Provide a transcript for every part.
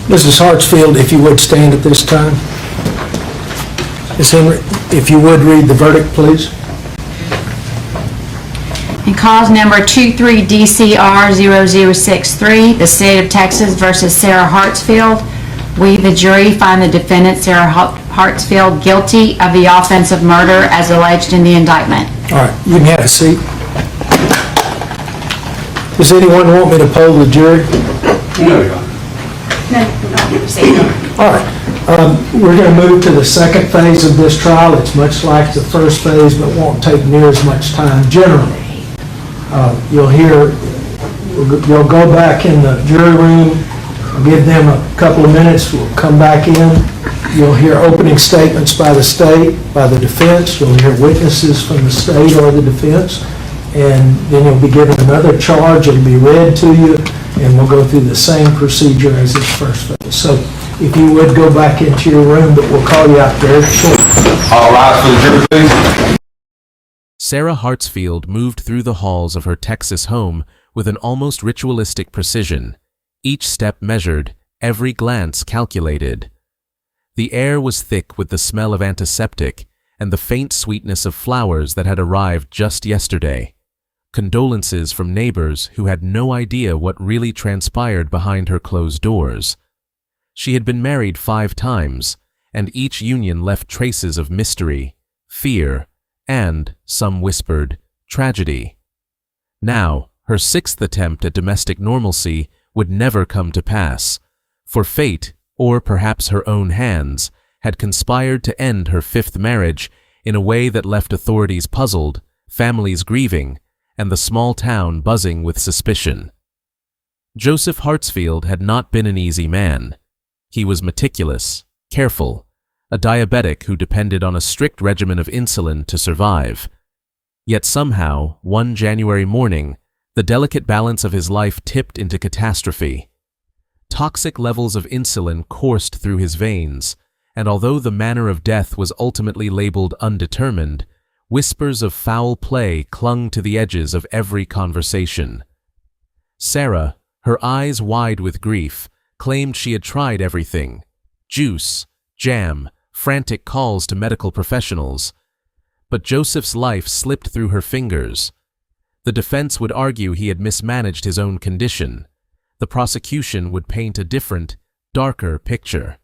Mrs. Hartsfield, if you would stand at this time. Ms. Henry, if you would read the verdict, please. In cause number 23-DCR-0063, the State of Texas versus Sarah Hartsfield, we, the jury, find the defendant, Sarah Hartsfield, guilty of the offense of murder as alleged in the indictment. All right, you can have a seat. Does anyone want me to poll the jury? No, Your Honor. No, All right. We're going to move to the second phase of this trial. It's much like the first phase, but won't take near as much time generally. You'll go back in the jury room. I'll give them a couple of minutes. We'll come back in. You'll hear opening statements by the state, by the defense. You'll hear witnesses from the state or the defense. And then you'll be given another charge. It'll be read to you, and we'll go through the same procedure as this first phase. So if you would go back into your room, but we'll call you out very shortly. All rise for the jury, please. Sarah Hartsfield moved through the halls of her Texas home with an almost ritualistic precision, each step measured, every glance calculated. The air was thick with the smell of antiseptic and the faint sweetness of flowers that had arrived just yesterday. Condolences from neighbors who had no idea what really transpired behind her closed doors. She had been married 5 times, and each union left traces of mystery, fear, and, some whispered, tragedy. Now, her 6th attempt at domestic normalcy would never come to pass, for fate, or perhaps her own hands, had conspired to end her 5th marriage in a way that left authorities puzzled, families grieving, and the small town buzzing with suspicion. Joseph Hartsfield had not been an easy man. He was meticulous, careful, a diabetic who depended on a strict regimen of insulin to survive. Yet somehow, one January morning, the delicate balance of his life tipped into catastrophe. Toxic levels of insulin coursed through his veins, and although the manner of death was ultimately labeled undetermined, whispers of foul play clung to the edges of every conversation. Sarah, her eyes wide with grief, claimed she had tried everything: juice, jam, frantic calls to medical professionals. But Joseph's life slipped through her fingers. The defense would argue he had mismanaged his own condition. The prosecution would paint a different, darker picture.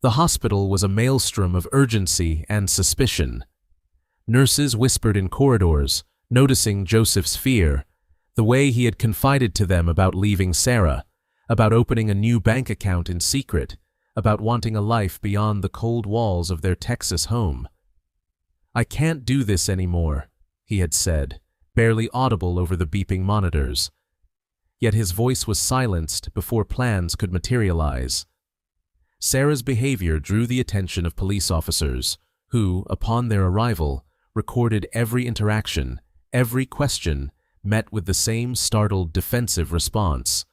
The hospital was a maelstrom of urgency and suspicion. Nurses whispered in corridors, noticing Joseph's fear, the way he had confided to them about leaving Sarah, about opening a new bank account in secret, about wanting a life beyond the cold walls of their Texas home. "I can't do this anymore," he had said, barely audible over the beeping monitors. Yet his voice was silenced before plans could materialize. Sarah's behavior drew the attention of police officers, who, upon their arrival, recorded every interaction, every question, met with the same startled, defensive response.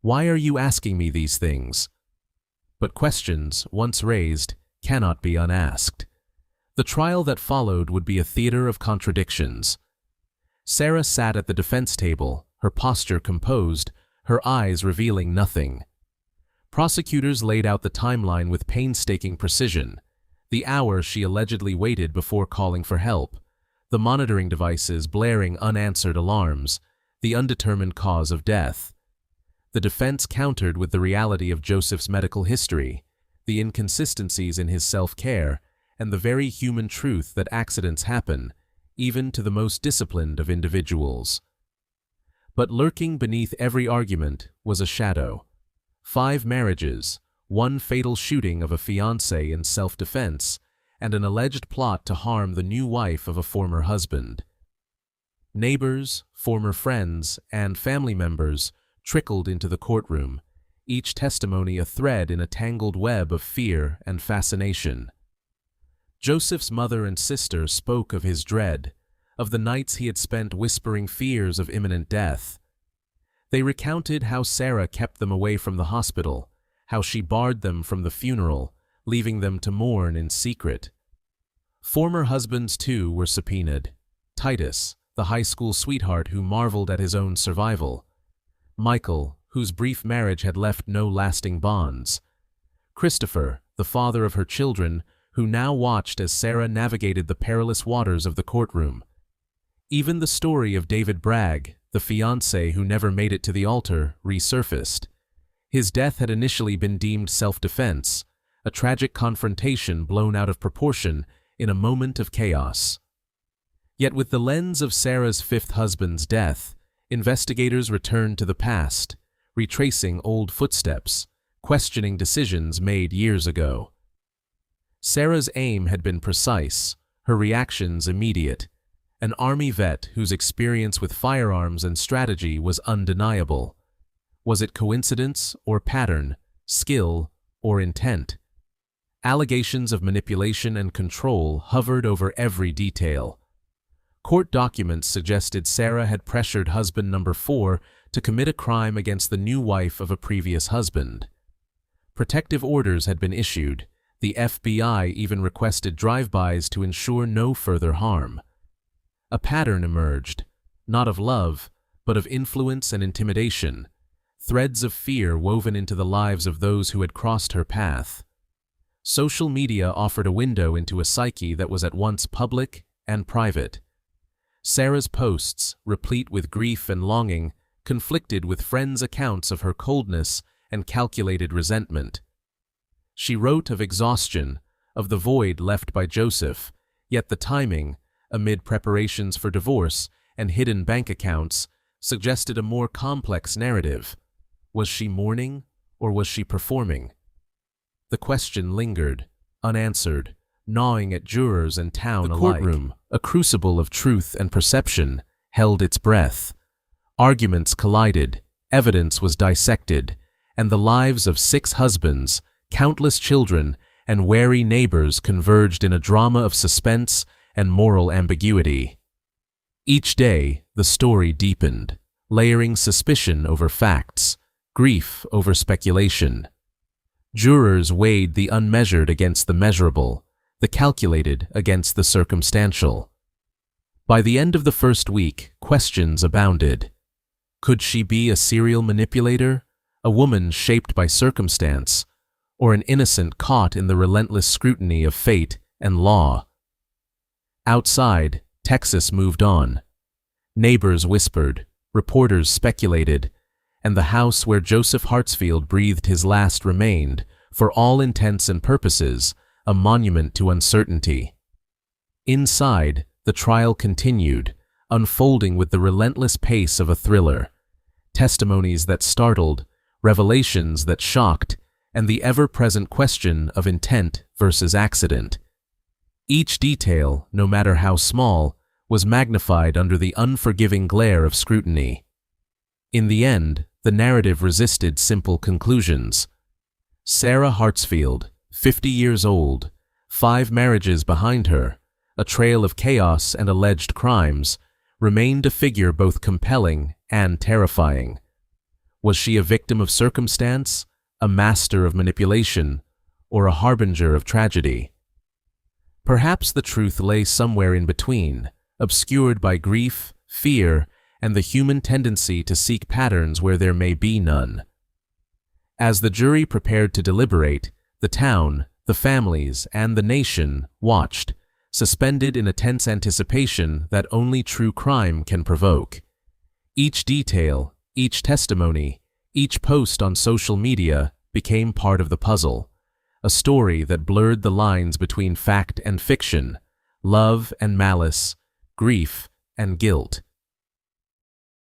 "Why are you asking me these things?" But questions, once raised, cannot be unasked. The trial that followed would be a theater of contradictions. Sarah sat at the defense table, her posture composed, her eyes revealing nothing. Prosecutors laid out the timeline with painstaking precision: the hour she allegedly waited before calling for help, the monitoring devices blaring unanswered alarms, the undetermined cause of death. The defense countered with the reality of Joseph's medical history, the inconsistencies in his self-care, and the very human truth that accidents happen, even to the most disciplined of individuals. But lurking beneath every argument was a shadow. 5 marriages, 1 fatal shooting of a fiancé in self-defense, and an alleged plot to harm the new wife of a former husband. Neighbors, former friends, and family members trickled into the courtroom, each testimony a thread in a tangled web of fear and fascination. Joseph's mother and sister spoke of his dread, of the nights he had spent whispering fears of imminent death. They recounted how Sarah kept them away from the hospital, how she barred them from the funeral, leaving them to mourn in secret. Former husbands, too, were subpoenaed. Titus, the high school sweetheart who marveled at his own survival. Michael, whose brief marriage had left no lasting bonds. Christopher, the father of her children, who now watched as Sarah navigated the perilous waters of the courtroom. Even the story of David Bragg, the fiancé who never made it to the altar, resurfaced. His death had initially been deemed self-defense, a tragic confrontation blown out of proportion in a moment of chaos. Yet with the lens of Sarah's fifth husband's death, investigators returned to the past, retracing old footsteps, questioning decisions made years ago. Sarah's aim had been precise, her reactions immediate. An Army vet whose experience with firearms and strategy was undeniable. Was it coincidence or pattern, skill or intent? Allegations of manipulation and control hovered over every detail. Court documents suggested Sarah had pressured husband number 4 to commit a crime against the new wife of a previous husband. Protective orders had been issued. The FBI even requested drive-bys to ensure no further harm. A pattern emerged, not of love, but of influence and intimidation, threads of fear woven into the lives of those who had crossed her path. Social media offered a window into a psyche that was at once public and private. Sarah's posts, replete with grief and longing, conflicted with friends' accounts of her coldness and calculated resentment. She wrote of exhaustion, of the void left by Joseph, yet the timing, amid preparations for divorce and hidden bank accounts, suggested a more complex narrative. Was she mourning, or was she performing? The question lingered, unanswered, gnawing at jurors and town alike. The courtroom, a crucible of truth and perception, held its breath. Arguments collided, evidence was dissected, and the lives of 6 husbands, countless children, and wary neighbors converged in a drama of suspense and moral ambiguity. Each day, the story deepened, layering suspicion over facts, grief over speculation. Jurors weighed the unmeasured against the measurable, the calculated against the circumstantial. By the end of the first week, questions abounded. Could she be a serial manipulator, a woman shaped by circumstance, or an innocent caught in the relentless scrutiny of fate and law? Outside, Texas moved on. Neighbors whispered, reporters speculated, and the house where Joseph Hartsfield breathed his last remained, for all intents and purposes, a monument to uncertainty. Inside, the trial continued, unfolding with the relentless pace of a thriller. Testimonies that startled, revelations that shocked, and the ever-present question of intent versus accident. Each detail, no matter how small, was magnified under the unforgiving glare of scrutiny. In the end, the narrative resisted simple conclusions. Sarah Hartsfield, 50 years old, 5 marriages behind her, a trail of chaos and alleged crimes, remained a figure both compelling and terrifying. Was she a victim of circumstance, a master of manipulation, or a harbinger of tragedy? Perhaps the truth lay somewhere in between, obscured by grief, fear, and the human tendency to seek patterns where there may be none. As the jury prepared to deliberate, the town, the families, and the nation watched, suspended in a tense anticipation that only true crime can provoke. Each detail, each testimony, each post on social media became part of the puzzle, a story that blurred the lines between fact and fiction, love and malice, grief and guilt.